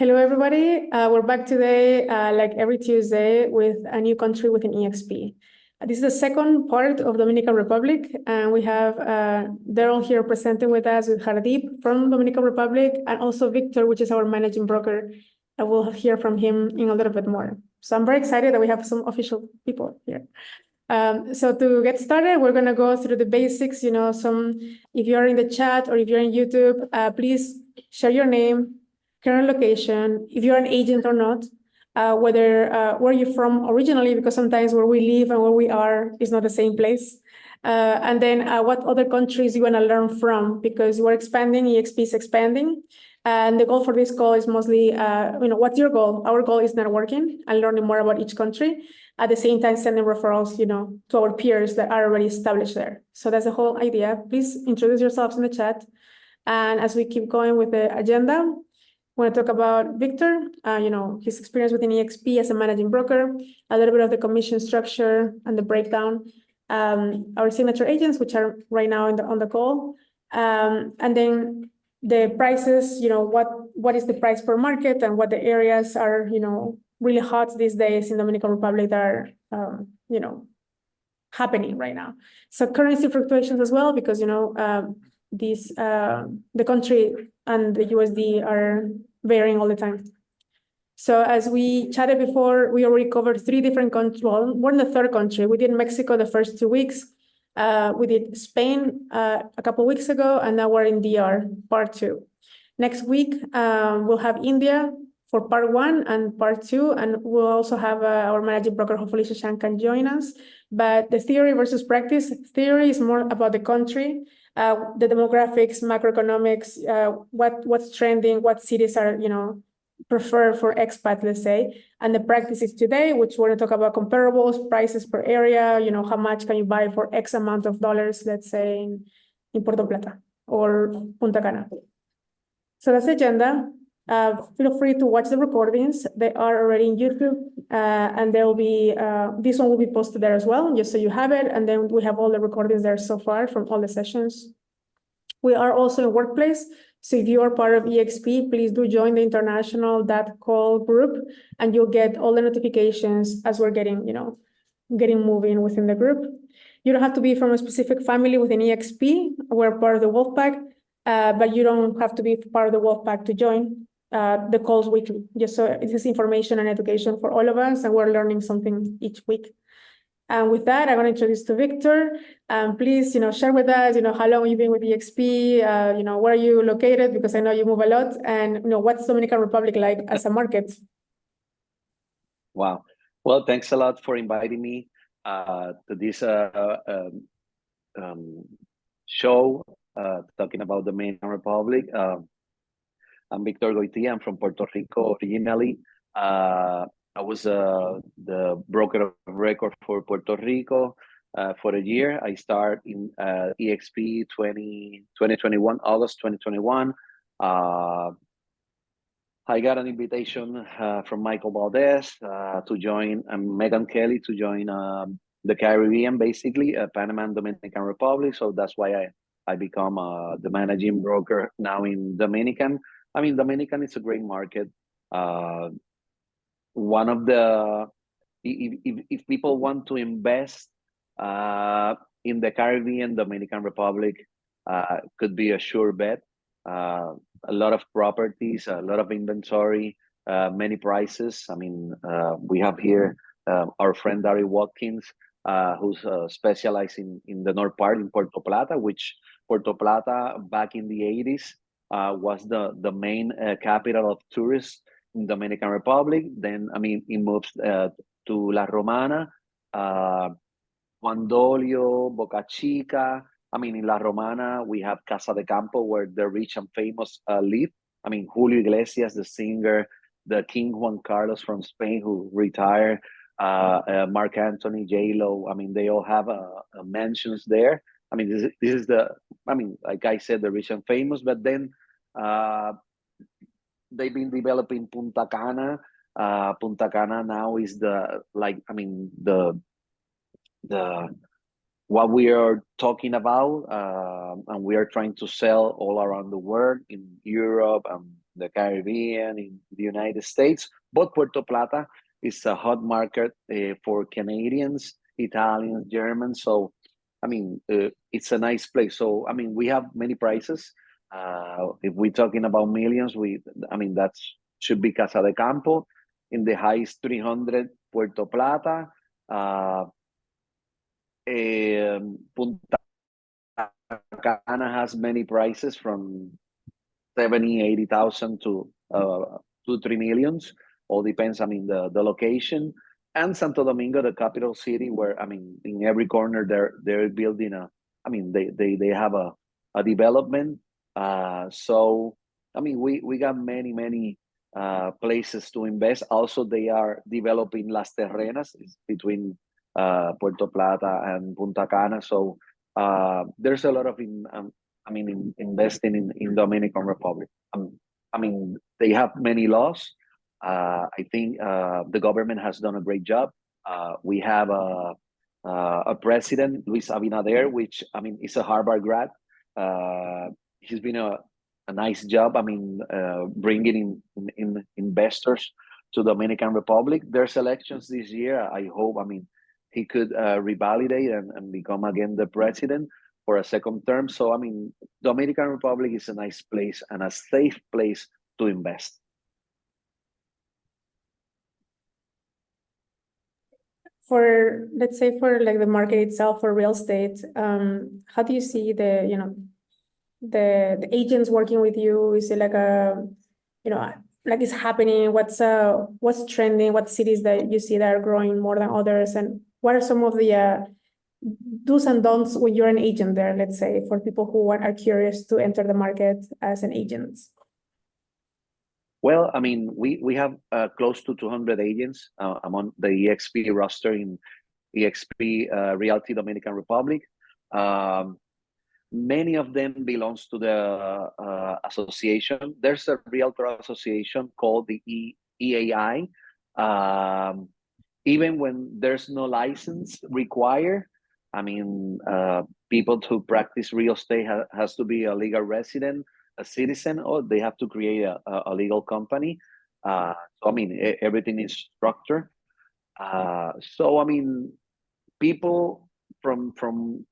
Hello, everybody. We're back today, like every Tuesday, with a new country within EXP. This is the second part of Dominican Republic, and we have Daryl here presenting with us with Hardeep from Dominican Republic, and also Victor, which is our managing broker. And we'll hear from him in a little bit more. So I'm very excited that we have some official people here. So to get started, we're going to go through the basics. If you're in the chat or if you're in YouTube, please share your name, current location, if you're an agent or not, where you're from originally, because sometimes where we live and where we are is not the same place. And then what other countries you want to learn from, because we're expanding, EXP is expanding. And the goal for this call is mostly, what's your goal? Our goal is networking and learning more about each country. At the same time, sending referrals, to our peers that are already established there. So that's the whole idea. Please introduce yourselves in the chat. And as we keep going with the agenda, I want to talk about Victor, his experience within EXP as a managing broker, a little bit of the commission structure and the breakdown, our signature agents, which are right now on the call, and then the prices, what is the price per market and what the areas are, really hot these days in Dominican Republic that are, happening right now. So currency fluctuations as well, because, the country and the USD are varying all the time. So as we chatted before, we already covered 3 different countries. Well, we're in the 3rd country. We did Mexico the first 2 weeks. We did Spain a couple of weeks ago, and now we're in DR, part 2. Next week, we'll have India for part 1 and part 2, and we'll also have our managing broker, hopefully Shashank can join us. But the theory versus practice, theory is more about the country, the demographics, macroeconomics, what's trending, what cities are, preferred for expats, let's say. And the practice is today, which we're going to talk about comparables, prices per area, how much can you buy for X amount of dollars, let's say in Puerto Plata or Punta Cana. So that's the agenda. Feel free to watch the recordings. They are already in YouTube, and they'll be, this one will be posted there as well, just so you have it. And then we have all the recordings there so far from all the sessions. We are also in Workplace. So if you are part of EXP, please do join the international call group, and you'll get all the notifications as we're getting moving within the group. You don't have to be from a specific family within EXP. We're part of the Wolfpack, but you don't have to be part of the Wolfpack to join the calls weekly. Just so it is information and education for all of us, and we're learning something each week. And with that, I'm going to introduce to Victor. Please, share with us, how long you've been with EXP, where are you located, because I know you move a lot, and, what's Dominican Republic like as a market? Wow. Well, thanks a lot for inviting me to this show talking about the Dominican Republic. I'm Victor Goitia. I'm from Puerto Rico originally. I was the broker of record for Puerto Rico for a year. I started in EXP 2021, August 2021. I got an invitation from Michael Valdez to join, and Megan Kelly to join the Caribbean, basically, Panama and Dominican Republic. So that's why I become the managing broker now in Dominican. I mean, Dominican is a great market. One of the, if people want to invest in the Caribbean, Dominican Republic could be a sure bet. A lot of properties, a lot of inventory, many prices. I mean, we have here our friend Dari Watkins, who's specialized in the north part in Puerto Plata, which Puerto Plata back in the 80s was the main capital of tourists in Dominican Republic. Then, I mean, it moves to La Romana, Juan Dolio, Boca Chica. I mean, in La Romana, we have Casa de Campo, where the rich and famous live. I mean, Julio Iglesias, the singer, the King Juan Carlos from Spain, who retired, Mark Anthony, J-Lo. I mean, they all have mansions there. I mean, this is the, I mean, like I said, the rich and famous, but then they've been developing Punta Cana. Punta Cana now is the, like, I mean, the what we are talking about, and we are trying to sell all around the world, in Europe and the Caribbean, in the United States. But Puerto Plata is a hot market for Canadians, Italians, Germans. So, I mean, it's a nice place. So, I mean, we have many prices. If we're talking about millions, that should be Casa de Campo. In the highest 300, Puerto Plata. Punta Cana has many prices from 70,000, 80,000 to 2-3 millions. All depends, the location. And Santo Domingo, the capital city, where in every corner they're building they have a development. So we got many places to invest. Also, they are developing Las Terrenas between Puerto Plata and Punta Cana. So there's a lot of investing in Dominican Republic. They have many laws. I think the government has done a great job. We have a president, Luis Abinader, which is a Harvard grad. He's been a nice job. Bringing in investors to Dominican Republic. There's elections this year. I hope. He could revalidate and become again the president for a second term. So, Dominican Republic is a nice place and a safe place to invest. Let's say for like the market itself for real estate, how do you see the agents working with you? Is it like like it's happening? What's trending? What cities that you see that are growing more than others? And what are some of the do's and don'ts when you're an agent there, let's say, for people who are curious to enter the market as an agent? Well, we have close to 200 agents among the EXP roster in EXP Realty Dominican Republic. Many of them belongs to the association. There's a realtor association called the EAI. Even when there's no license required, people to practice real estate has to be a legal resident, a citizen, or they have to create a legal company. Everything is structured. People from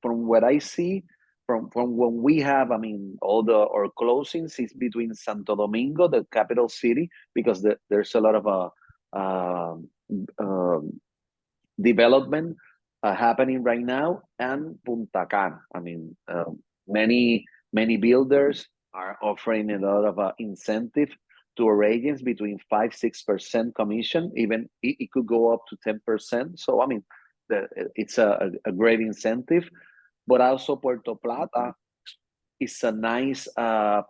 what I see, from when we have, our closings is between Santo Domingo, the capital city, because there's a lot of development happening right now, and Punta Cana. Many builders are offering a lot of incentive to our agents, between 5-6% commission. Even it could go up to 10%. So it's a great incentive. But also Puerto Plata is a nice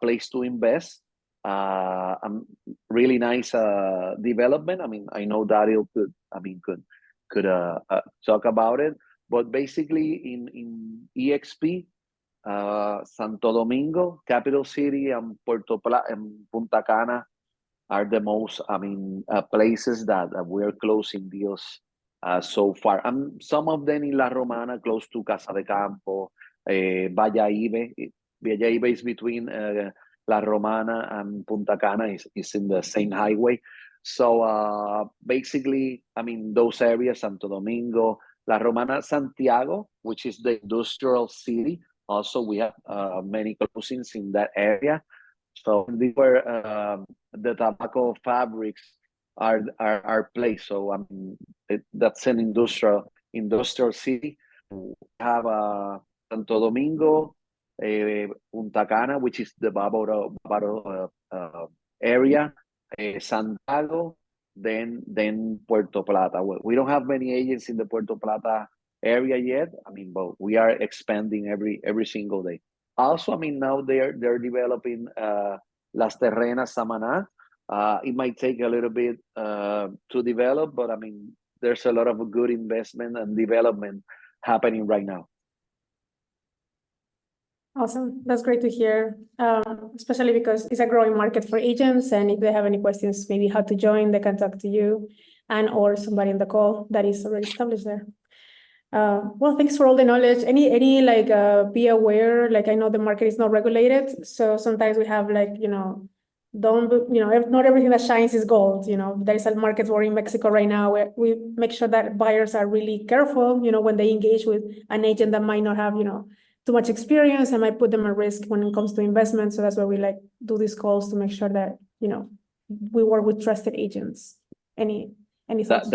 place to invest. Really nice development. I know Daryl could talk about it. But basically in EXP, Santo Domingo, capital city, and Puerto Plata and Punta Cana are the most places that we're closing deals so far. Some of them in La Romana, close to Casa de Campo, Valladolid. Valladolid is between La Romana and Punta Cana, is in the same highway. So basically, those areas, Santo Domingo, La Romana, Santiago, which is the industrial city. Also, we have many closings in that area. So these were the tobacco fabrics are placed. So that's an industrial city. We have Santo Domingo, Punta Cana, which is the Bávaro area, Santiago, then Puerto Plata. We don't have many agents in the Puerto Plata area yet. But we are expanding every single day. Also, now they're developing Las Terrenas, Samaná. It might take a little bit to develop, but there's a lot of good investment and development happening right now. Awesome. That's great to hear, especially because it's a growing market for agents. And if they have any questions, maybe how to join, they can talk to you and or somebody in the call that is already established there. Well, thanks for all the knowledge. Any like be aware, like I know the market is not regulated, so sometimes we have like, not everything that shines is gold, there is a market war in Mexico right now where we make sure that buyers are really careful, when they engage with an agent that might not have, too much experience and might put them at risk when it comes to investment. So that's why we like do these calls to make sure that, we work with trusted agents. Any thoughts?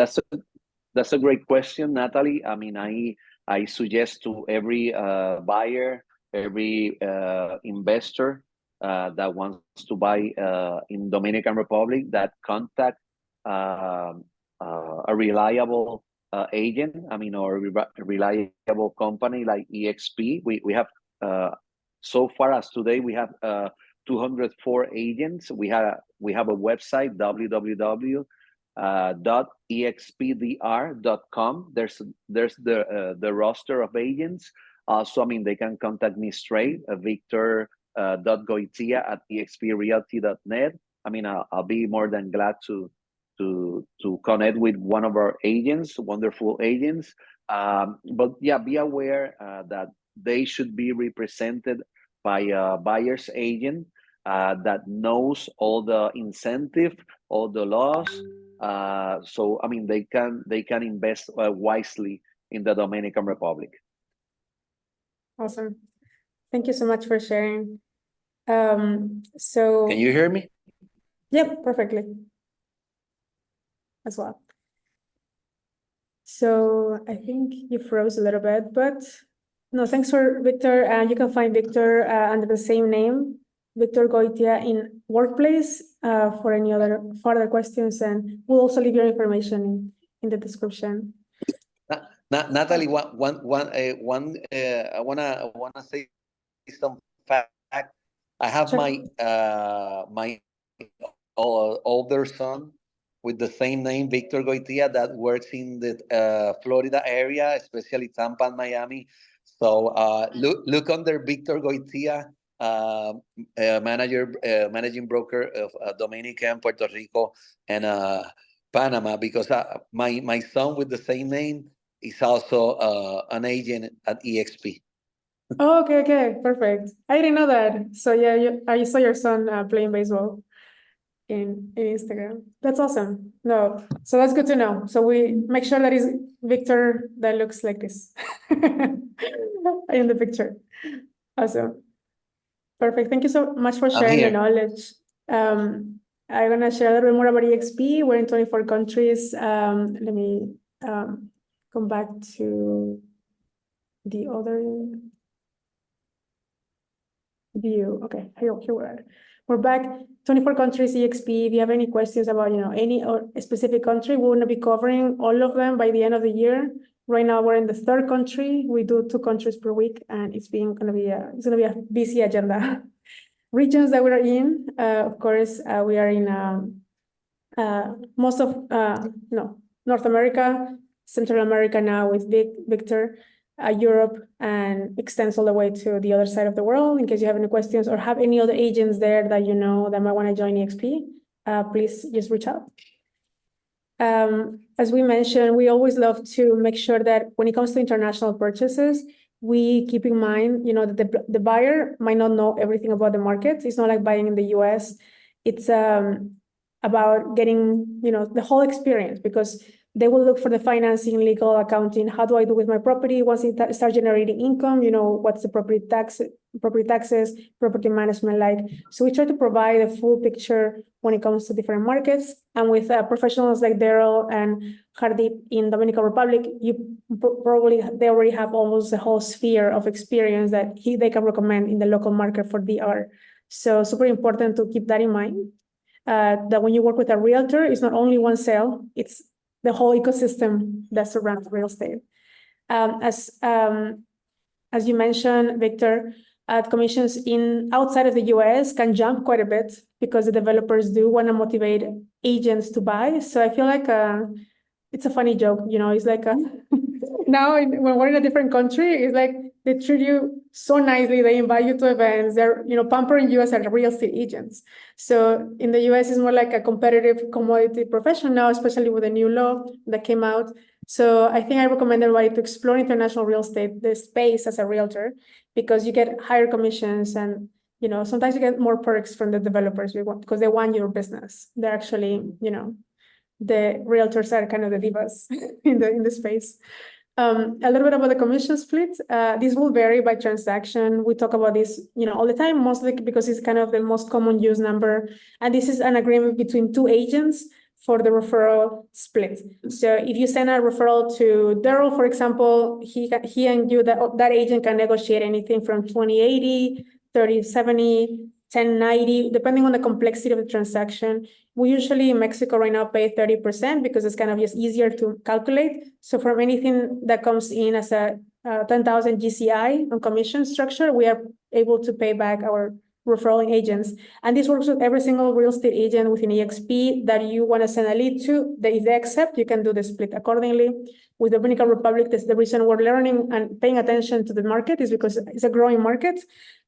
That's a great question, Natalie. I mean, I suggest to every buyer, every investor that wants to buy in Dominican Republic that contact a reliable agent. I mean, or a reliable company like EXP. We have so far as today we have 204 agents. We have a website, www.expdr.com. There's the roster of agents. So I mean, they can contact me straight, victor.goitia@exprealty.net. I mean, I'll be more than glad to connect with one of our agents, wonderful agents. But yeah, be aware that they should be represented by a buyer's agent that knows all the incentive, all the laws. So I mean, they can invest wisely in the Dominican Republic. Awesome. Thank you so much for sharing. So can you hear me? Yep, perfectly. As well. So I think you froze a little bit, but no, thanks for Victor. And you can find Victor under the same name, Victor Goitia in Workplace for any other further questions. And we'll also leave your information in the description. Natalie, I wanna say some fact. I have Sure. my older son with the same name, Victor Goitia, that works in the Florida area, especially Tampa and Miami. So look under Victor Goitia, managing broker of Dominican, Puerto Rico, and Panama, because my son with the same name is also an agent at EXP. Oh, okay, perfect. I didn't know that. So yeah, I saw your son playing baseball in Instagram. That's awesome. No, so that's good to know. So we make sure that is Victor that looks like this in the picture. Awesome. Perfect. Thank you so much for sharing the knowledge. I'm gonna share a little bit more about EXP. We're in 24 countries. Let me come back to the other view. Okay, here we are. We're back, 24 countries, EXP. If you have any questions about, any or specific country, we're gonna be covering all of them by the end of the year. Right now, we're in the third country. We do 2 countries per week, and it's gonna be a busy agenda. Regions that we're in, of course, we are in most of North America, Central America now with Victor, Europe, and extends all the way to the other side of the world. In case you have any questions or have any other agents there that that might want to join EXP, please just reach out. As we mentioned, we always love to make sure that when it comes to international purchases, we keep in mind, that the buyer might not know everything about the market. It's not like buying in the US. It's about getting, the whole experience, because they will look for the financing, legal, accounting. How do I do with my property once it starts generating income? What's the property taxes, property management like? So we try to provide a full picture when it comes to different markets. And with professionals like Daryl and Hardeep in Dominican Republic, they already have almost the whole sphere of experience that they can recommend in the local market for DR. So super important to keep that in mind. That when you work with a realtor, it's not only one sale, it's the whole ecosystem that surrounds real estate. As you mentioned, Victor, commissions outside of the US can jump quite a bit because the developers do want to motivate agents to buy. So I feel like it's a funny joke, it's like now when we're in a different country, it's like they treat you so nicely. They invite you to events. They're pampering you as a real estate agents. So in the US, it's more like a competitive commodity profession now, especially with the new law that came out. So I think I recommend everybody to explore international real estate, the space as a realtor, because you get higher commissions and, you know, sometimes you get more perks from the developers because they want your business. They're actually, you know, the realtors are kind of the divas in the space. A little bit about the commission split. This will vary by transaction. We talk about this, you know, all the time, mostly because it's kind of the most common use number. And this is an agreement between two agents for the referral split. So if you send a referral to Daryl, for example, he and you, that agent can negotiate anything from 20/80, 30/70, 10/90, depending on the complexity of the transaction. We usually in Mexico right now pay 30% because it's kind of just easier to calculate. So from anything that comes in as a 10,000 GCI on commission structure, we are able to pay back our referral agents. And this works with every single real estate agent within EXP that you want to send a lead to. That if they accept, you can do the split accordingly. With the Dominican Republic, that's the reason we're learning and paying attention to the market is because it's a growing market.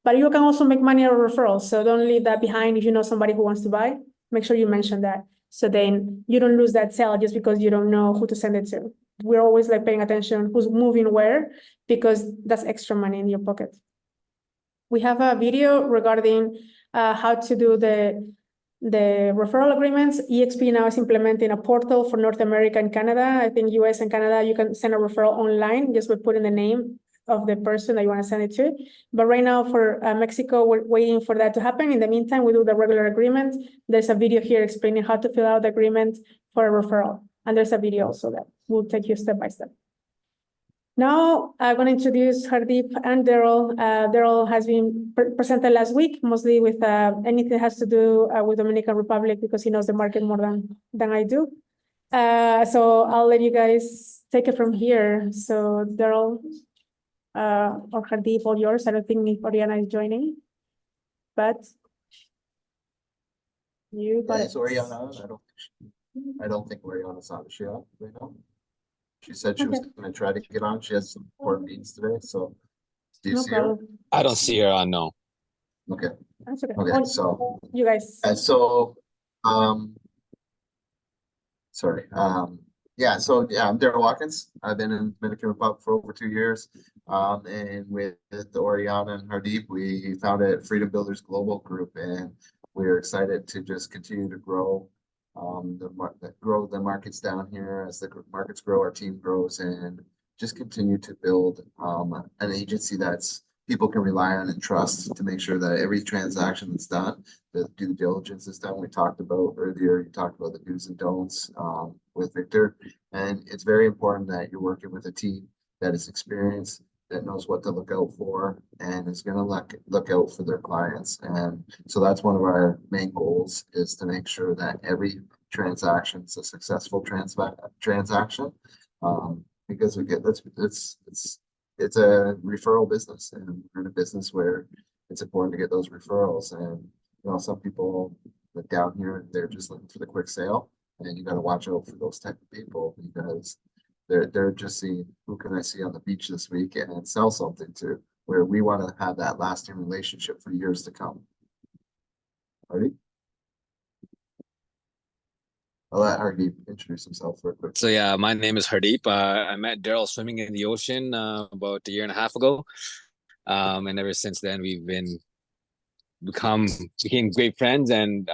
But you can also make money on referrals. So don't leave that behind if you know somebody who wants to buy. Make sure you mention that. So then you don't lose that sale just because you don't know who to send it to. We're always like paying attention who's moving where, because that's extra money in your pocket. We have a video regarding how to do the referral agreements. EXP now is implementing a portal for North America and Canada. I think US and Canada, you can send a referral online just by putting the name of the person that you want to send it to. But right now for Mexico, we're waiting for that to happen. In the meantime, we do the regular agreement. There's a video here explaining how to fill out the agreement for a referral. And there's a video also that will take you step by step. Now I'm going to introduce Hardeep and Daryl. Daryl has been presented last week, mostly with anything that has to do with Dominican Republic because he knows the market more than I do. So I'll let you guys take it from here. So Daryl or Hardeep, all yours. I don't think Oriana is joining, but you got it. Is Oriana on? I don't think Oriana's on. Is she on right now? She said she was going to try to get on. She has some important meetings today. So do you No see her? problem. I don't see her on, no. Okay. That's okay. Okay. Oh, So you guys. Sorry. Yeah. So yeah, I'm Daryl Watkins. I've been in Dominican Republic for over 2 years. And with Oriana and Hardeep, we founded Freedom Builders Global Group, and we're excited to just continue to grow the markets down here. As the markets grow, our team grows, and just continue to build an agency that's people can rely on and trust to make sure that every transaction that's done, the due diligence is done. We talked about earlier, you talked about the do's and don'ts with Victor, and it's very important that you're working with a team that is experienced, that knows what to look out for, and is going to look out for their clients. And so that's one of our main goals, is to make sure that every transaction is a successful transaction, because we get it's a referral business, and we're in a business where it's important to get those referrals. And you know, some people down here, they're just looking for the quick sale, and you got to watch out for those type of people, because they're just seeing who can I see on the beach this week and sell something to, where we want to have that lasting relationship for years to come. Ready? I'll let Hardeep introduce himself real quick. So yeah, my name is Hardeep. I met Daryl swimming in the ocean about a year and a half ago. And ever since then, we've became great friends, and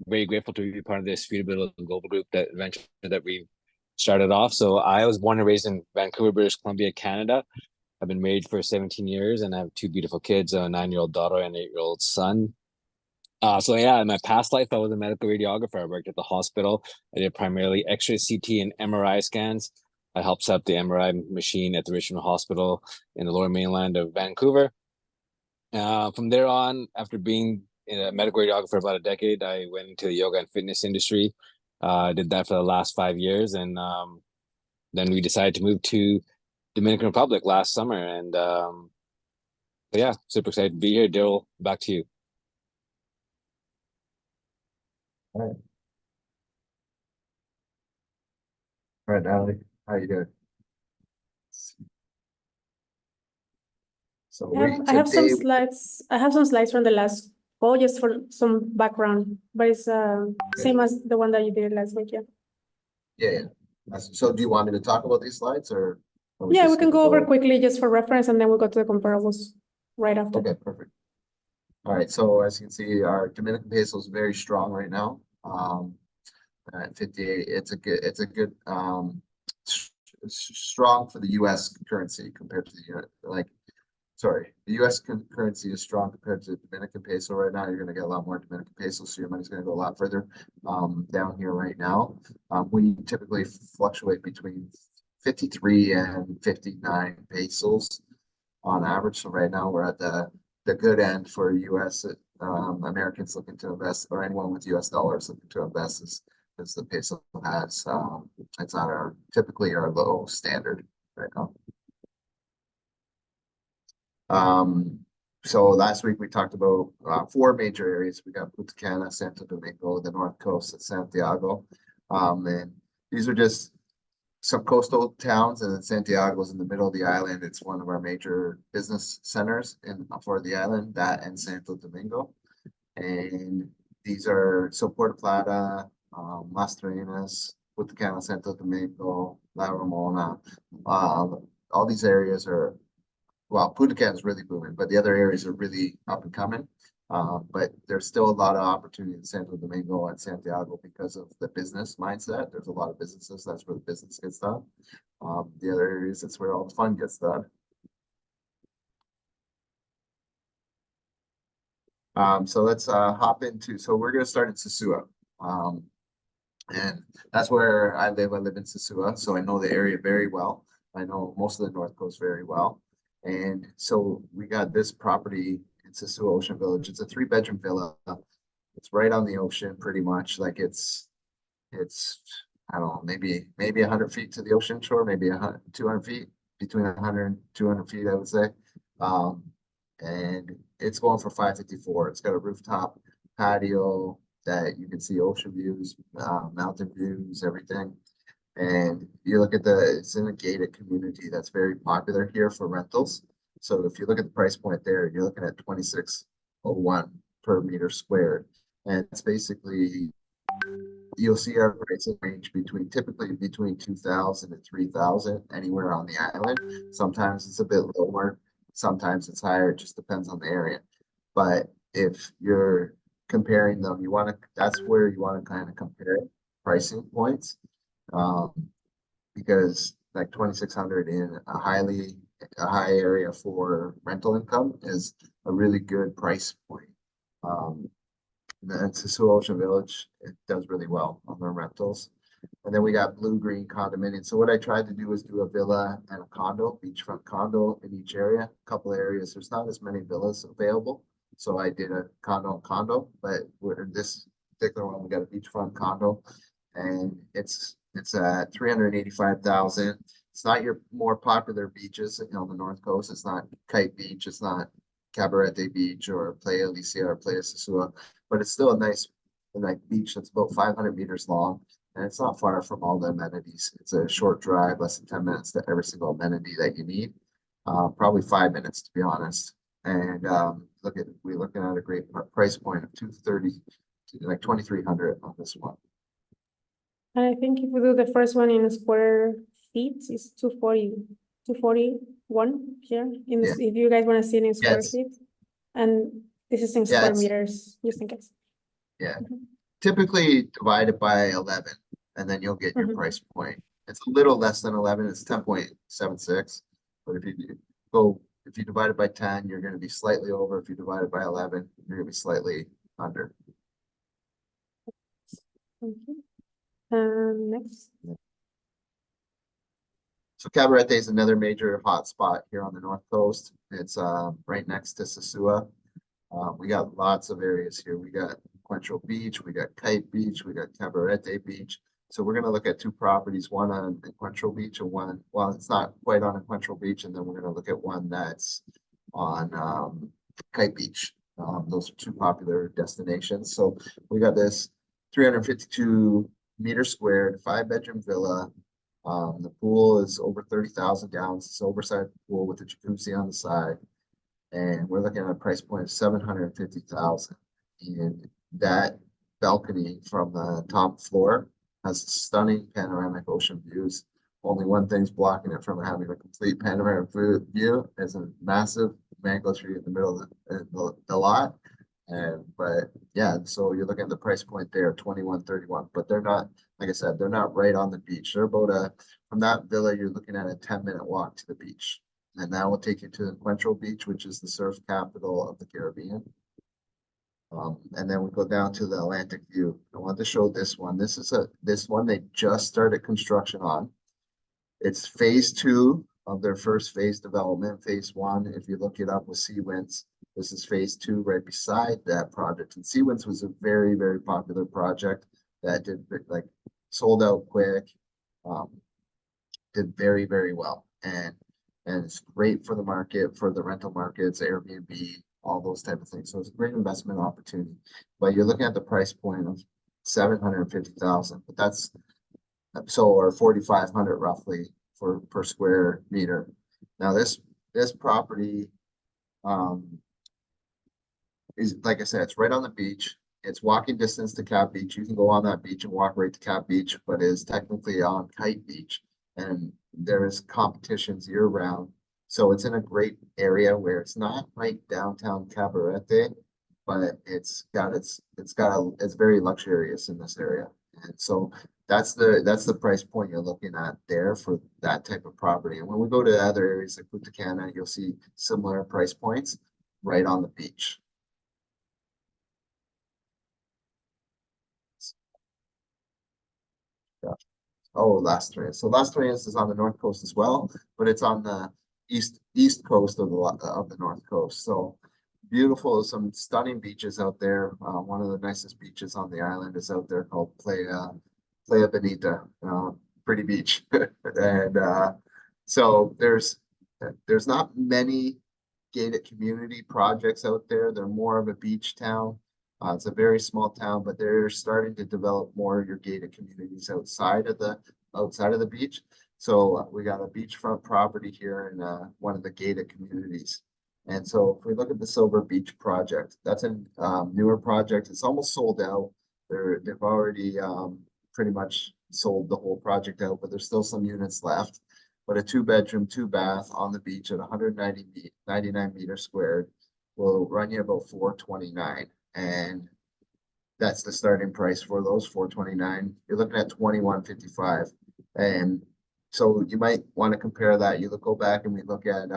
very grateful to be part of this Freedom Builders Global Group venture that we started off. So I was born and raised in Vancouver, British Columbia, Canada. I've been married for 17 years, and I have 2 beautiful kids, a 9-year-old daughter and an 8-year-old son. So yeah, in my past life, I was a medical radiographer. I worked at the hospital. I did primarily X-ray, CT, and MRI scans. I helped set up the MRI machine at the Richmond Hospital in the Lower Mainland of Vancouver. From there on, after being a medical radiographer for about a decade, I went into the yoga and fitness industry. I did that for the last 5 years, and then we decided to move to Dominican Republic last summer. And so yeah, super excited to be here. Daryl, back to you. All right, Natalie, how you doing? So I have some slides. I have some slides from the last call just for some background, but it's same as the one that you did last week. Yeah. Yeah. So do you want me to talk about these slides or? are Yeah, we just can gonna go over quickly just for reference, and then we'll go to the comparables right after. Okay, perfect. All right, so as you can see, our Dominican peso is very strong right now. At 58, it's a good strong for the US currency compared to the the US currency is strong compared to the Dominican peso right now. You're going to get a lot more Dominican peso, so your money's going to go a lot further down here right now. We typically fluctuate between 53 and 59 pesos on average. So right now we're at the good end for US Americans looking to invest, or anyone with US dollars looking to invest, is the peso has it's not typically our low standard right now. So last week we talked about 4 major areas. We got Punta Cana, Santo Domingo, the North Coast at Santiago. And these are just some coastal towns, and then Santiago is in the middle of the island. It's one of our major business centers for the island, that and Santo Domingo. And these are Puerto Plata, Las Terrenas, Punta Cana, Santo Domingo, La Ramona. All these areas are, well, Punta Cana is really booming, but the other areas are really up and coming. But there's still a lot of opportunity in Santo Domingo and Santiago because of the business mindset. There's a lot of businesses. That's where the business gets done. The other areas, that's where all the fun gets done. So let's hop into, so we're going to start in Sosua. And that's where I live. I live in Sosua, so I know the area very well. I know most of the North Coast very well. And so we got this property in Sosua Ocean Village. It's a 3-bedroom villa. It's right on the ocean, pretty much. Like it's I don't know, maybe 100 feet to the ocean shore, maybe 200 feet, between 100 and 200 feet, I would say. And it's going for 554. It's got a rooftop patio that you can see ocean views, mountain views, everything. And you look at it's in a gated community that's very popular here for rentals. So if you look at the price point there, you're looking at 2601 per meter squared. And it's basically, you'll see our prices range typically between 2,000 and 3,000 anywhere on the island. Sometimes it's a bit lower, sometimes it's higher. It just depends on the area. But if you're comparing them, that's where you want to kind of compare pricing points. Because like 2,600 in a high area for rental income is a really good price point. And Sosua Ocean Village, it does really well on the rentals. And then we got Blue Green condominium. So what I tried to do is do a villa and a condo, beachfront condo in each area. A couple of areas, there's not as many villas available. So I did a condo, but in this particular one, we got a beachfront condo, and it's at 385,000. It's not your more popular beaches on the North Coast. It's not Kite Beach. It's not Cabarete Beach or Playa Alicia or Playa Sosua, but it's still a nice beach that's about 500 meters long, and it's not far from all the amenities. It's a short drive, less than 10 minutes to every single amenity that you need. Probably 5 minutes, to be honest. And we're looking at a great price point of 230 to like 2,300 on this one. And I think if we do the first one in square feet, it's 241 here. If you guys want to see it in square feet, and this is in square meters, just in case. Yeah, typically divide it by 11, and then you'll get your price point. It's a little less than 11. It's 10.76, but if you divide it by 10, you're going to be slightly over. If you divide it by 11, you're going to be slightly under. Next. So Cabarete is another major hot spot here on the North Coast. It's right next to Sosua. We got lots of areas here. We got Encuentro Beach, we got Kite Beach, we got Cabarete Beach. So we're going to look at 2 properties, one on Encuentro Beach and one, well, it's not quite on Encuentro Beach, and then we're going to look at one that's on Kite Beach. Those are 2 popular destinations. So we got this 352 meter squared, 5-bedroom villa. The pool is over 30,000 gallons. It's an oversized pool with a jacuzzi on the side. And we're looking at a price point of 750,000. And that balcony from the top floor has stunning panoramic ocean views. Only one thing's blocking it from having a complete panoramic view is a massive mango tree in the middle of the lot. And but yeah, so you're looking at the price point there, 2131, but they're not, like I said, they're not right on the beach. They're about from that villa, you're looking at a 10-minute walk to the beach. And that will take you to the Encuentro Beach, which is the surf capital of the Caribbean. And then we go down to the Atlantic View. I want to show this one. This one they just started construction on. It's phase 2 of their first phase development. Phase 1, if you look it up, with Seawinds. This is phase 2 right beside that project. And Seawinds was a very, very popular project that did like sold out quick, did very, very well. And it's great for the market, for the rental markets, Airbnb, all those type of things. So it's a great investment opportunity. But you're looking at the price point of 750,000, but that's so, or 4,500 roughly for per square meter. Now this property is, like I said, it's right on the beach. It's walking distance to Cap Beach. You can go on that beach and walk right to Cap Beach, but it is technically on Kite Beach, and there is competitions year round. So it's in a great area where it's not right downtown Cabarete, but it's very luxurious in this area. And so that's the price point you're looking at there for that type of property. And when we go to other areas like Punta Cana, you'll see similar price points right on the beach. Yeah. Oh, Las Trias. So Las Trias is on the north coast as well, but it's on the east coast of the north coast. So beautiful, some stunning beaches out there. One of the nicest beaches on the island is out there called Playa Bonita, pretty beach. And so there's not many gated community projects out there. They're more of a beach town. It's a very small town, but they're starting to develop more of your gated communities outside of the beach. So we got a beachfront property here in one of the gated communities. And so if we look at the Silver Beach project, that's a newer project. It's almost sold out. They've already pretty much sold the whole project out, but there's still some units left. But a 2-bedroom, 2-bath on the beach at 199 meters squared will run you about $429. And that's the starting price for those, $429. You're looking at $21.55. And so you might want to compare that. Go back and we look at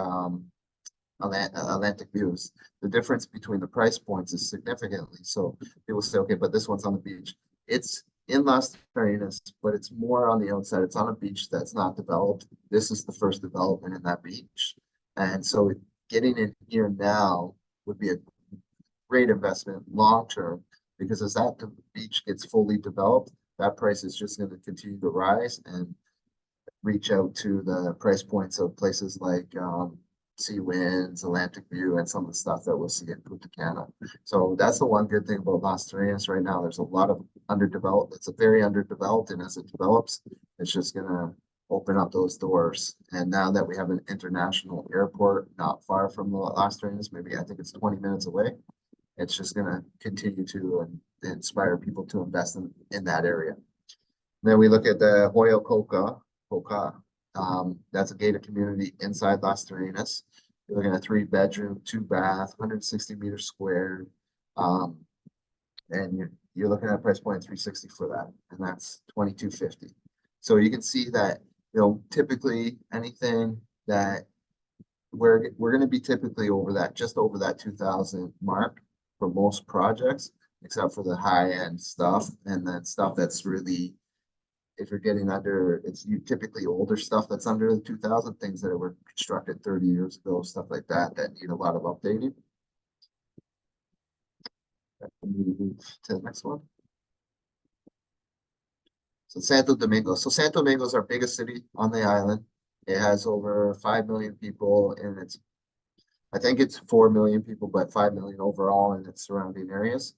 Atlantic Views. The difference between the price points is significantly. So people say, okay, but this one's on the beach. It's in Las Carinas, but it's more on the outside. It's on a beach that's not developed. This is the first development in that beach. And so getting in here now would be a great investment long term, because as that beach gets fully developed, that price is just going to continue to rise and reach out to the price points of places like Seawinds, Atlantic View, and some of the stuff that we'll see in Punta Cana. So that's the one good thing about Las Terrenas right now. There's a lot of underdeveloped. It's a very underdeveloped, and as it develops, it's just gonna open up those doors. And now that we have an international airport not far from the Las Terrenas, maybe I think it's 20 minutes away, it's just gonna continue to inspire people to invest in that area. Then we look at the Hoyo Coca. That's a gated community inside Las Terrenas. You're looking at 3-bedroom, 2-bath, 160 meters squared. And you're looking at a price point of $360 for that, and that's $22.50. So you can see that, typically anything that we're going to be typically just over that 2,000 mark for most projects, except for the high end stuff, and then stuff that's really, if you're getting under, it's typically older stuff that's under the 2,000, things that were constructed 30 years ago, stuff like that need a lot of updating. Move to the next one. So Santo Domingo. So Santo Domingo is our biggest city on the island. It has over 5 million people, and I think it's 4 million people, but 5 million overall in its surrounding areas.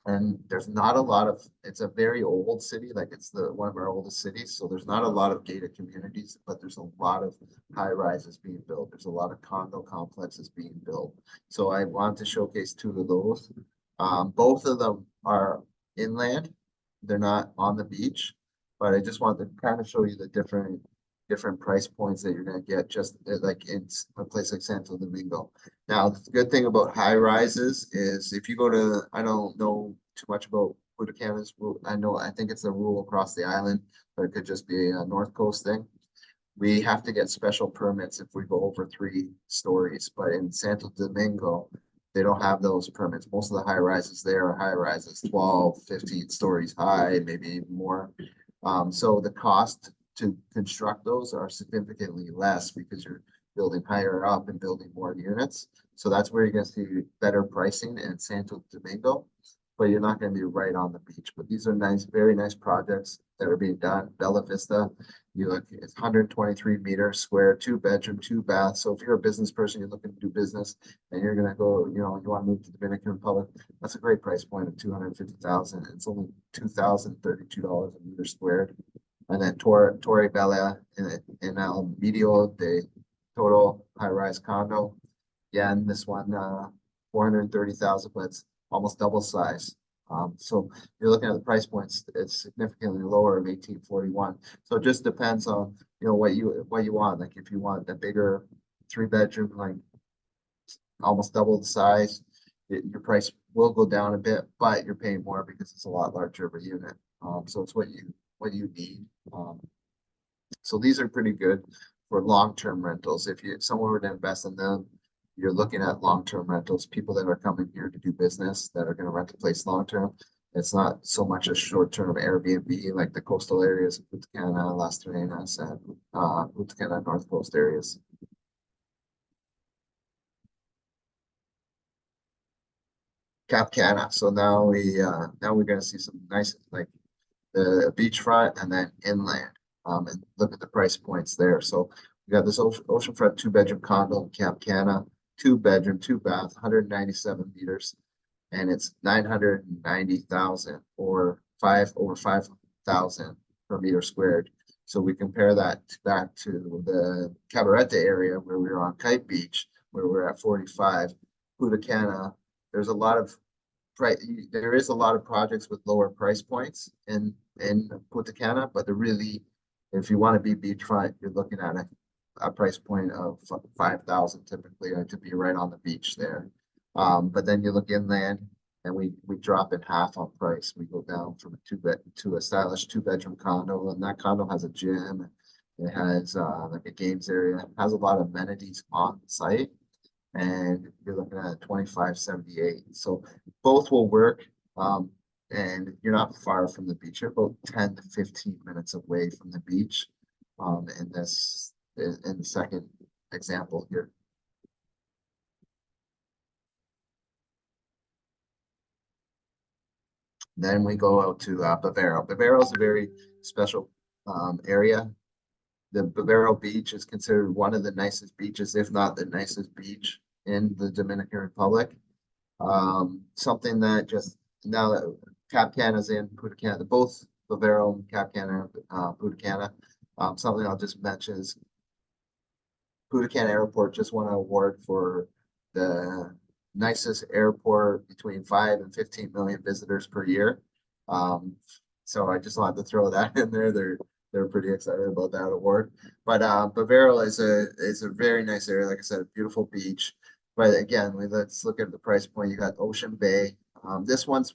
And there's not a lot of, it's a very old city, like it's one of our oldest cities. So there's not a lot of gated communities, but there's a lot of high rises being built. There's a lot of condo complexes being built. So I want to showcase 2 of those. Both of them are inland. they're not on the beach, but I just wanted to kind of show you the different price points that you're gonna get just like in a place like Santo Domingo. Now, the good thing about high rises is if you go to, I don't know too much about Punta Cana's rule. I think it's a rule across the island, but it could just be a North Coast thing. We have to get special permits if we go over 3 stories, but in Santo Domingo, they don't have those permits. Most of the high rises there are high rises, 12, 15 stories high, maybe even more. So the cost to construct those are significantly less because you're building higher up and building more units. So that's where you're gonna see better pricing in Santo Domingo, but you're not gonna be right on the beach. But these are nice, very nice projects that are being done. Bella Vista, you look, it's 123 meters square, 2 bedroom, 2 bath. So if you're a business person, you're looking to do business and you're gonna go, you wanna move to the Dominican Republic, that's a great price point of 250,000. It's only $2,032 a meter squared. And then Torre Bella in El Medio de total high-rise condo. Yeah, and this one, 430,000, but it's almost double size. So you're looking at the price points, it's significantly lower of 1841. So it just depends on, what you want. Like if you want a bigger 3 bedroom, like almost double the size, your price will go down a bit, but you're paying more because it's a lot larger of a unit. So it's what you need. So these are pretty good for long-term rentals. If someone were to invest in them, you're looking at long-term rentals, people that are coming here to do business that are going to rent a place long-term. It's not so much a short-term Airbnb like the coastal areas of Punta Cana, Las Terrenas, and Punta Cana North Coast areas. Cap Cana. So now we're going to see some nice, like the beachfront and then inland, and look at the price points there. So we got this oceanfront 2 bedroom condo in Cap Cana, 2 bedroom, 2 bath, 197 meters, and it's 990,000 or over 5,000 per meter squared. So we compare that back to the Cabarete area where we were on Kite Beach, where we're at 45. Punta Cana, there is a lot of projects with lower price points in Punta Cana, but if you want to be beachfront, you're looking at a price point of 5,000 typically to be right on the beach there. But then you look inland and we drop in half on price. We go down from a stylish 2 bedroom condo, and that condo has a gym. It has like a games area, it has a lot of amenities on site. And you're looking at 2578. So both will work. And you're not far from the beach. You're about 10 to 15 minutes away from the beach. In the second example here. Then we go out to Bavaro. Bavaro is a very special area. The Bavaro Beach is considered one of the nicest beaches, if not the nicest beach in the Dominican Republic. Something that just now that Cap Cana's in Punta Cana, both Bavaro and Cap Cana, Punta Cana. Something I'll just mention is Punta Cana Airport just won an award for the nicest airport between 5 and 15 million visitors per year. So I just wanted to throw that in there. They're pretty excited about that award. But Bavaro is a very nice area. Like I said, a beautiful beach. But again, let's look at the price point. You got Ocean Bay. This one's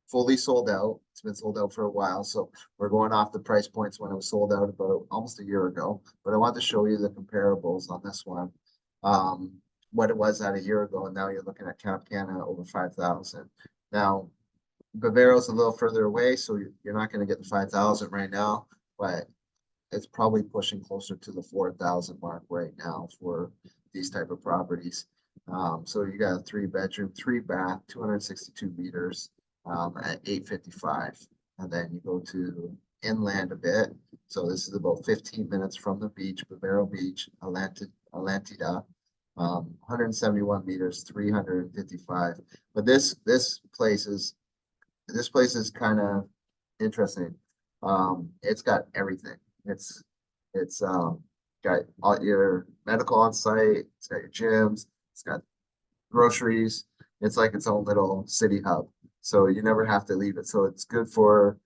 fully sold out. It's been sold out for a while. So we're going off the price points when it was sold out about almost a year ago. But I want to show you the comparables on this one. What it was at a year ago, and now you're looking at Cap Cana over 5,000. Now, Bavaro's a little further away, so you're not going to get the 5,000 right now, but it's probably pushing closer to the 4,000 mark right now for these type of properties. So you got a 3 bedroom, 3 bath, 262 meters at 855. And then you go to inland a bit. So this is about 15 minutes from the beach, Bavaro Beach, Atlantida. 171 meters, 355. But this place is kind of interesting. It's got everything. It's got all your medical on site. It's got your gyms. It's got groceries. It's like its own little city hub. So you never have to leave it. So it's good for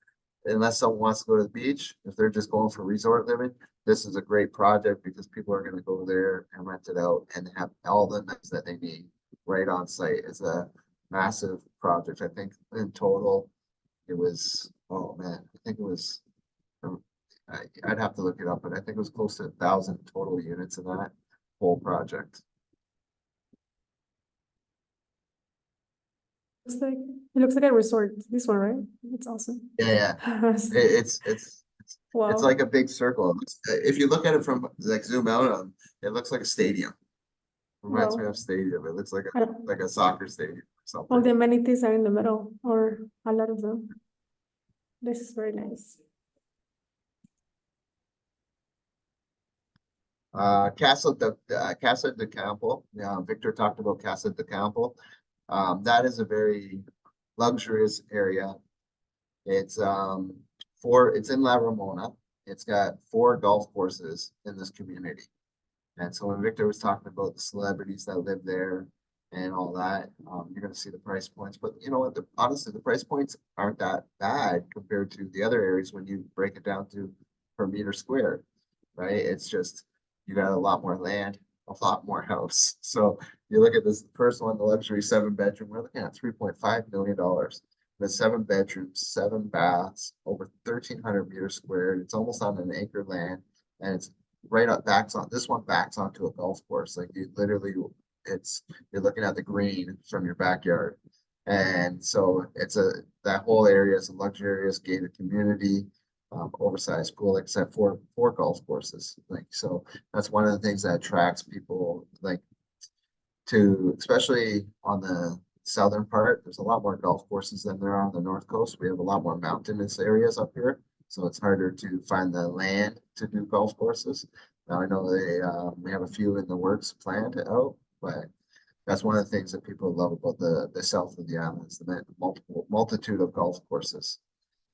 unless someone wants to go to the beach, if they're just going for resort living, this is a great project because people are gonna go there and rent it out and have all the amenities that they need right on site. It's a massive project. I think in total, it was, oh man, I think it was, I'd have to look it up, but I think it was close to 1,000 total units in that whole project. It looks like a resort. This one, right? It's awesome. Yeah, yeah. It's Wow. like a big circle. If you look at it from like zoom out on, it looks like a stadium. Reminds me Wow. of stadium. It looks like I don't- a soccer stadium or All the something. amenities are in the middle, or a lot of them. This is very nice. Casa de Campo. Yeah, Victor talked about Casa de Campo. That is a very luxurious area. It's it's in La Ramona. It's got 4 golf courses in this community. And so when Victor was talking about the celebrities that live there and all that, you're gonna see the price points. But you know what? Honestly, the price points aren't that bad compared to the other areas when you break it down to per meter square, right? It's just you got a lot more land, a lot more house. So you look at this first one, the luxury 7-bedroom, we're looking at $3.5 million. With 7 bedrooms, 7 baths, over 1,300 meters squared. It's almost on an acre land, and it's right up backs on this one backs onto a golf course. Like you literally, you're looking at the green from your backyard, and so that whole area is a luxurious gated community, oversized pool, except for 4 golf courses. Like so, that's one of the things that attracts people, like to especially on the southern part. There's a lot more golf courses than there are on the north coast. We have a lot more mountainous areas up here, so it's harder to find the land to do golf courses. Now I know we have a few in the works planned out, but that's one of the things that people love about the south of the island is the multitude of golf courses.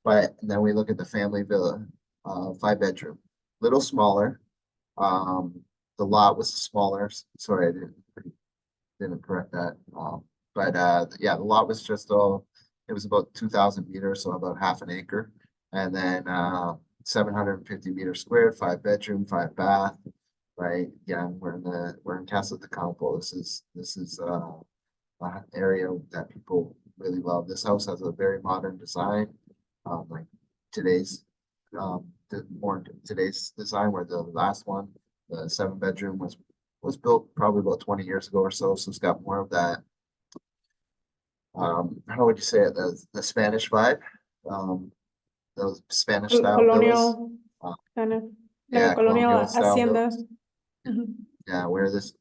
But then we look at the family villa, 5-bedroom, little smaller. The lot was smaller. Sorry, I didn't correct that. But yeah, the lot was just it was about 2,000 meters, so about half an acre, and then 750 meters squared, 5-bedroom, 5-bath. Right? Yeah, we're in Casa de Campo. This is an area that people really love. This house has a very modern design, like today's today's design, where the last one, the 7-bedroom, was built probably about 20 years ago or so. So it's got more of that, how would you say it? The Spanish vibe, those Spanish style villas. Colonial, kind of, like Yeah, a colonial colonial style hacienda. villas. Mhm. Yeah, where this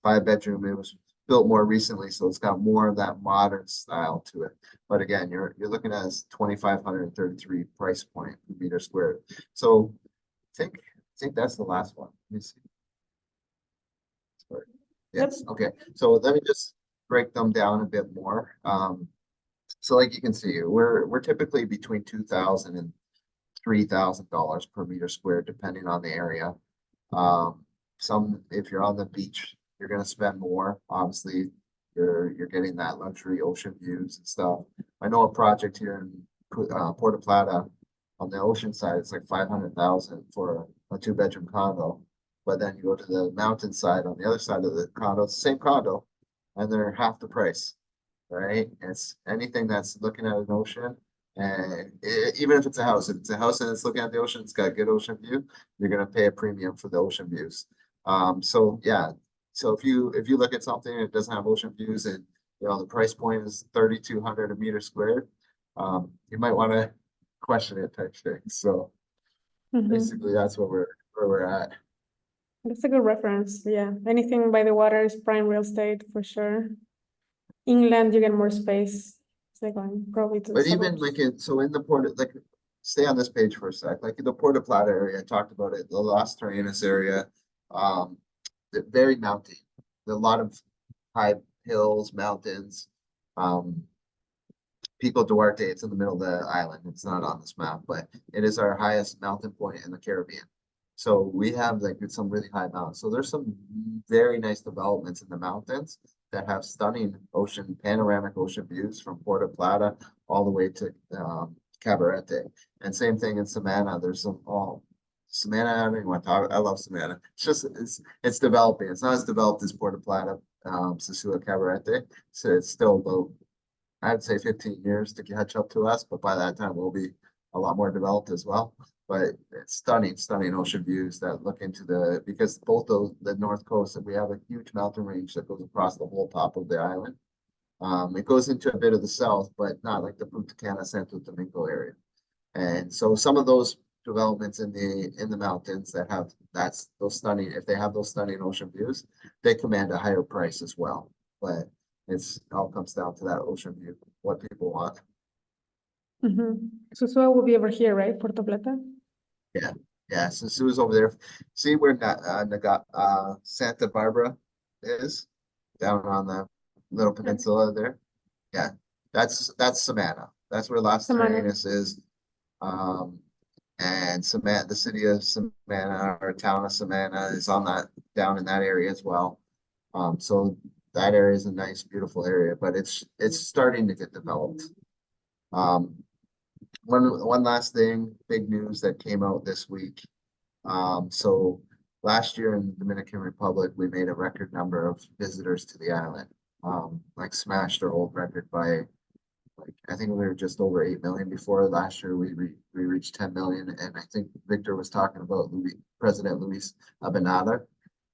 5-bedroom, it was built more recently, so it's got more of that modern style to it. But again, you're looking at 2,533 price point per meter squared. So I think that's the last one. Let me see. Sorry. Yes, okay. So let me just break them down a bit more. So like you can see, we're typically between $2,000 and $3,000 per meter squared, depending on the area. If you're on the beach, you're gonna spend more. Obviously, you're getting that luxury ocean views and stuff. I know a project here in Puerto Plata on the ocean side, it's like 500,000 for a 2-bedroom condo. But then you go to the mountain side on the other side of the condo, it's the same condo, and they're half the price, right? It's anything that's looking at an ocean, and even if it's a house and it's looking at the ocean, it's got good ocean view, you're gonna pay a premium for the ocean views. So yeah, so if you look at something and it doesn't have ocean views and the price point is 3,200 a meter squared, you might want to question it type thing. So Mhm. basically, that's where we're at. That's a good reference. Yeah, anything by the water is prime real estate for sure. Inland, you get more space. It's like going probably to the But even suburbs. in the port, like stay on this page for a sec. Like in the Puerto Plata area, I talked about it, the Las Terrenas area, very mountain. A lot of high hills, mountains. Pico Duarte, it's in the middle of the island. It's not on this map, but it is our highest mountain point in the Caribbean. So we have like some really high mountains. So there's some very nice developments in the mountains that have stunning panoramic ocean views from Puerto Plata all the way to Cabarete. And same thing in Savannah. There's some Savannah. I don't even want to talk. I love Savannah. It's developing. It's not as developed as Puerto Plata, Sosua, Cabarete. So it's still about, I'd say 15 years to catch up to us, but by that time we'll be a lot more developed as well. But it's stunning, stunning ocean views that look into because both the north coast, we have a huge mountain range that goes across the whole top of the island. It goes into a bit of the south, but not like the Punta Cana, Santo Domingo area. And so some of those developments in the mountains that have those stunning, if they have those stunning ocean views, they command a higher price as well. But it all comes down to that ocean view, what people want. Sosua will be over here, right? Puerto Plata. Yeah, so Sue's over there. See where Santa Barbara is? Down on the little peninsula there. Yeah, that's Savannah. That's where Las Savannah. Terrenas is. And Savannah, the city of Savannah or town of Savannah is on down in that area as well. So that area is a nice, beautiful area, but it's starting to get developed. One last thing, big news that came out this week. So last year in the Dominican Republic, we made a record number of visitors to the island. Like smashed our old record by, like, I think we were just over 8 million before. Last year we reached 10 million, and I think Victor was talking about President Luis Abinader.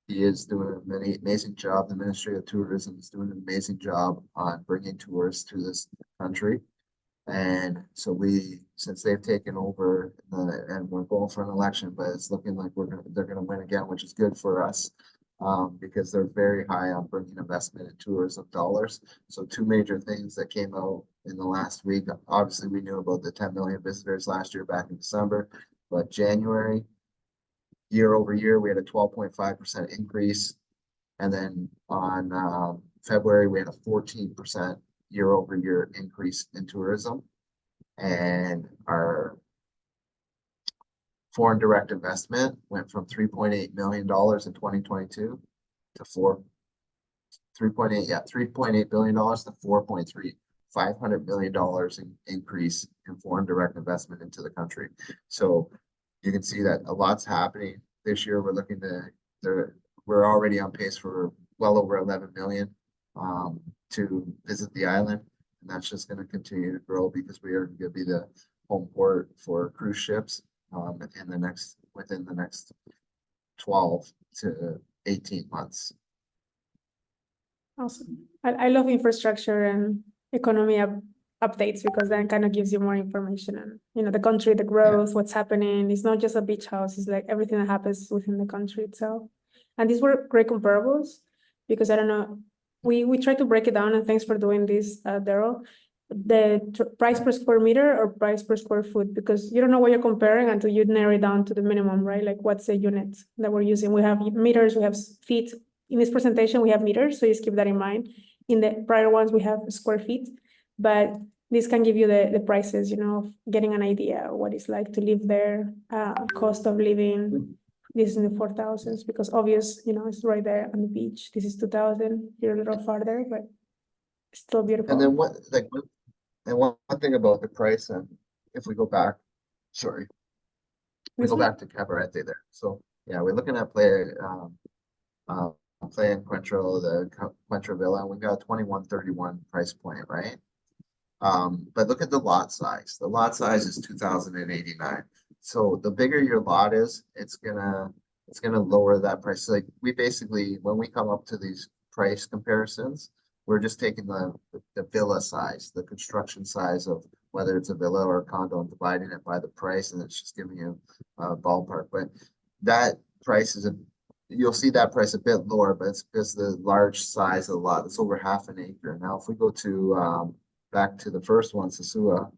He is doing an amazing job. The Ministry of Tourism is doing an amazing job on bringing tourists to this country. And so since they've taken over and we're going for an election, but it's looking like they're gonna win again, which is good for us. Because they're very high on bringing investment in tourism dollars. So two major things that came out in the last week. Obviously, we knew about the 10 million visitors last year back in December, but January, year over year, we had a 12.5% increase. And then on February, we had a 14% year over year increase in tourism. And our foreign direct investment went from $3.8 million in 2022 to $3.8 billion to $500 million in increase in foreign direct investment into the country. So you can see that a lot's happening this year. We're already on pace for well over 11 million to visit the island, and that's just going to continue to grow because we are going to be the home port for cruise ships. Within the next 12 to 18 months. Awesome. I love infrastructure and economy updates because then kind of gives you more information and the country, the growth, what's happening. It's not just a beach house, it's like everything that happens within the country itself. And these were great comparables because I don't know, we try to break it down, and thanks for doing this, Daryl. The price per square meter or price per square foot, because you don't know what you're comparing until you narrow it down to the minimum, right? Like what's the unit that we're using? We have meters, we have feet. In this presentation, we have meters, so just keep that in mind. In the prior ones, we have square feet, but this can give you the prices, of getting an idea of what it's like to live there, cost of living. This is in the 4,000s because obvious, it's right there on the beach. This is 2,000, you're a little farther, but still beautiful. And then one thing about the price, and if we go back, we go back to Cabarete there. So yeah, we're looking at Playa Encuentro, the Encuentro Villa, and we've got a 2131 price point, right? But look at the lot size. The lot size is 2,089. So the bigger your lot is, it's gonna lower that price. Like we basically, when we come up to these price comparisons, we're just taking the villa size, the construction size of whether it's a villa or a condo, and dividing it by the price, and it's just giving you a ballpark. But that price you'll see that price a bit lower, but it's because the large size of the lot. It's over half an acre. Now, if we go to back to the first one, Sosua,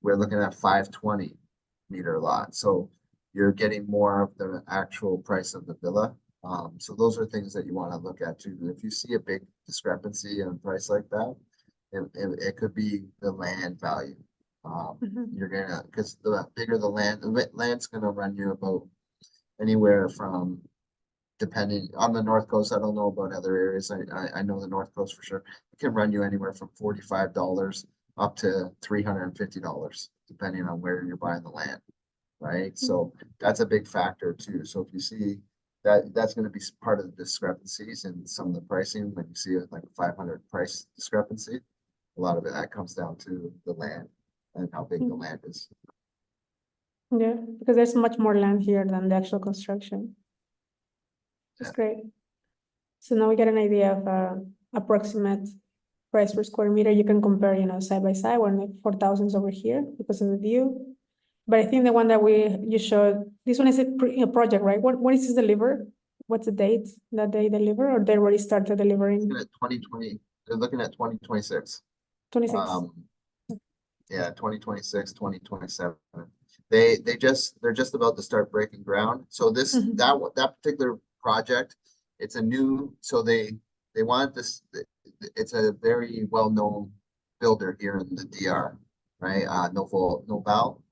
we're looking at 520 meter lot. So you're getting more of the actual price of the villa. So those are things that you want to look at too. If you see a big discrepancy in price like that, it could be the land value. Because the bigger the land's gonna run you about anywhere from, depending on the North Coast. I don't know about other areas. I know the North Coast for sure. It can run you anywhere from $45 up to $350, depending on where you're buying the land, right? So that's a big factor too. So if you see that, that's going to be part of the discrepancies in some of the pricing. When you see like a 500 price discrepancy, a lot of it that comes down to the land and how big the land is. Yeah, because there's much more land here than the actual construction. That's great. So now we get an idea of approximate price per square meter. You can compare, side by side. We're like 4,000 over here because of the view. But I think the one that you showed, this one is a project, right? When is this delivered? What's the date that they deliver, or they already started delivering? Looking at 2020, they're looking at 2026. 26. Yeah, 2026, 2027. They're just about to start breaking ground. So this that particular project, it's a new, so they want this, it's a very well-known builder here in the DR, right? Noval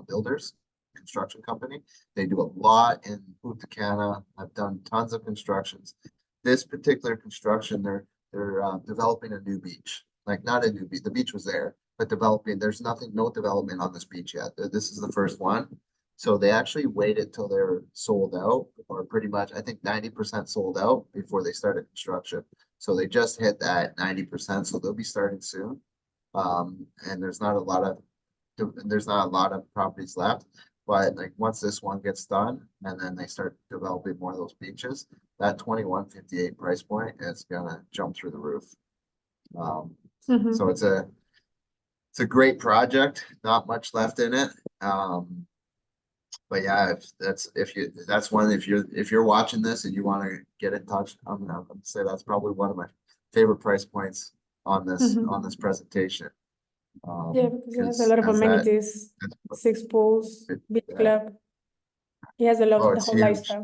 Builders construction company. They do a lot in Punta Cana. I've done tons of constructions. This particular construction, they're developing a new beach. Like not a new beach, the beach was there, but developing, there's no development on this beach yet. This is the first one. So they actually waited till they're sold out, or pretty much, I think 90% sold out before they started construction. So they just hit that 90%, so they'll be starting soon. And there's not a lot of properties left, but like once this one gets done, and then they start developing more of those beaches, that 2158 price point is gonna jump through the roof. So it's a great project, not much left in it. But yeah, if you're watching this and you want to get in touch, I'm gonna say that's probably one of my favorite price points on this presentation. Yeah, because it has a lot of amenities, 6 pools, beach club. It has a lot of the whole lifestyle.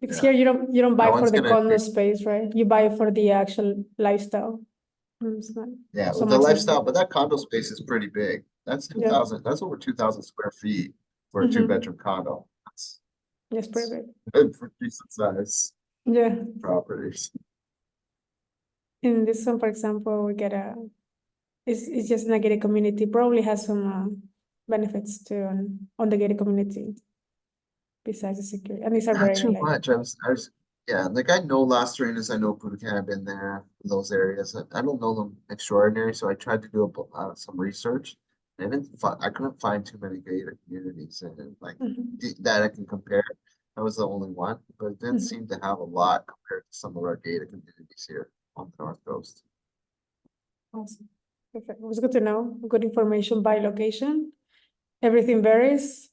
Because here you don't buy for the condo space, right? You buy for the actual lifestyle. Yeah, so the lifestyle, but that condo space is pretty big. That's 2,000. That's over 2,000 square feet for a 2-bedroom condo. That's pretty big. For decent size. Yeah. Properties. In this one, for example, we get it's just in a gated community. Probably has some benefits too on the gated community. Besides the security, and these are Not very too like, much. Yeah, like I know Las Serenas, I know Punta Cana, I've been there in those areas. I don't know them extraordinary, so I tried to do some research. I couldn't find too many gated communities and like that I can compare. That was the only one, but it didn't seem to have a lot compared to some of our gated communities here on the North Coast. Awesome. Perfect. It was good to know. Good information by location. Everything varies.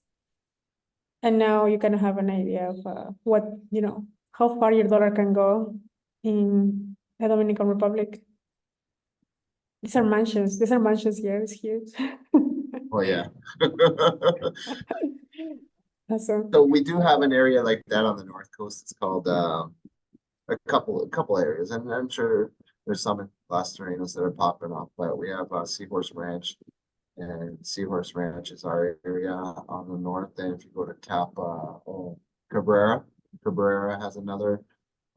And now you kind of have an idea of what, how far your dollar can go in the Dominican Republic. These are mansions. These are mansions here. It's huge. Oh yeah. Awesome. So we do have an area like that on the North Coast. It's called a couple areas, and I'm sure there's some in Las Serenas that are popping up, but we have Seahorse Ranch, and Seahorse Ranch is our area on the north. Then if you go to Cabrera has another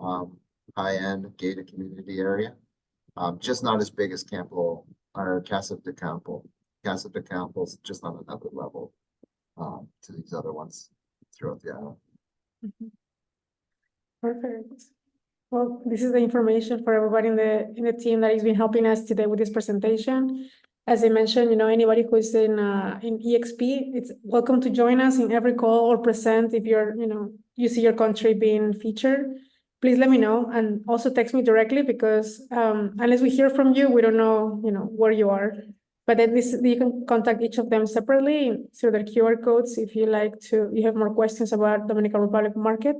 high-end gated community area. Just not as big as Campo or Casa de Campo. Casa de Campo is just on another level to these other ones throughout the island. Perfect. Well, this is the information for everybody in the team that has been helping us today with this presentation. As I mentioned, anybody who is in EXP, it's welcome to join us in every call or present. If you see your country being featured, please let me know, and also text me directly, because unless we hear from you, we don't know, where you are. But at least you can contact each of them separately through their QR codes if you have more questions about Dominican Republic market.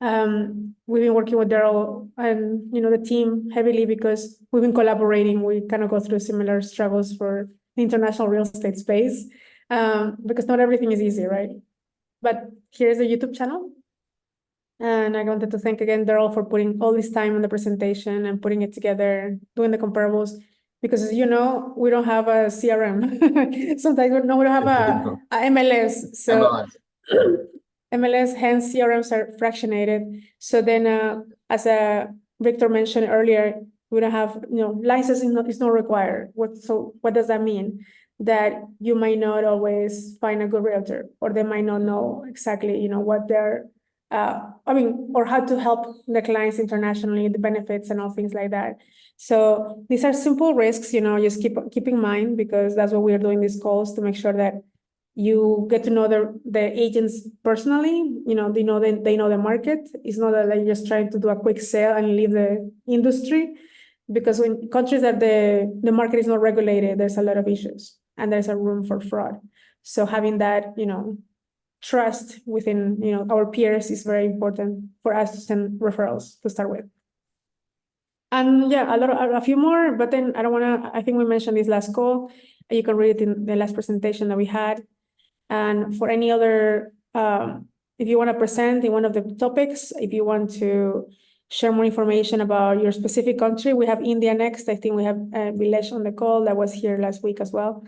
We've been working with Daryl and the team heavily because we've been collaborating. We kind of go through similar struggles for the international real estate space, because not everything is easy, right? But here's the YouTube channel. And I wanted to thank again Daryl for putting all this time on the presentation and putting it together, doing the comparables. Because as you know, we don't have a CRM. Sometimes we don't have a MLS. So MLS, hence CRMs are fractionated. So then, as Victor mentioned earlier, We don't have, license is not required. What does that mean? That you might not always find a good realtor, or they might not know exactly, what they're, or how to help the clients internationally, the benefits and all things like that. So these are simple risks, just keep in mind, because that's what we are doing these calls, to make sure that you get to know the agents personally. They know the market. It's not that they're just trying to do a quick sale and leave the industry, because in countries that the market is not regulated, there's a lot of issues and there's a room for fraud. So having that, trust within, our peers is very important for us to send referrals to start with. And yeah, a few more, but then I think we mentioned this last call. You can read it in the last presentation that we had. And for any other, if you want to present in one of the topics, if you want to share more information about your specific country, we have India next. I think we have Vilesh on the call that was here last week as well.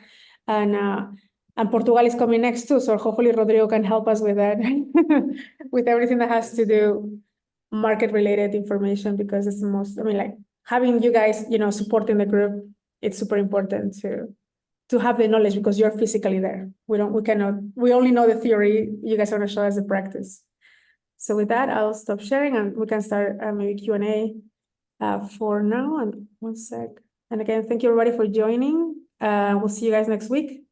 And Portugal is coming next too. So hopefully Rodrigo can help us with that, with everything that has to do market related information, because it's the most, having you guys, supporting the group, it's super important to have the knowledge, because you're physically there. We only know the theory. You guys are going to show us the practice. So with that, I'll stop sharing and we can start maybe Q&A for now. And one sec. And again, thank you everybody for joining. We'll see you guys next week.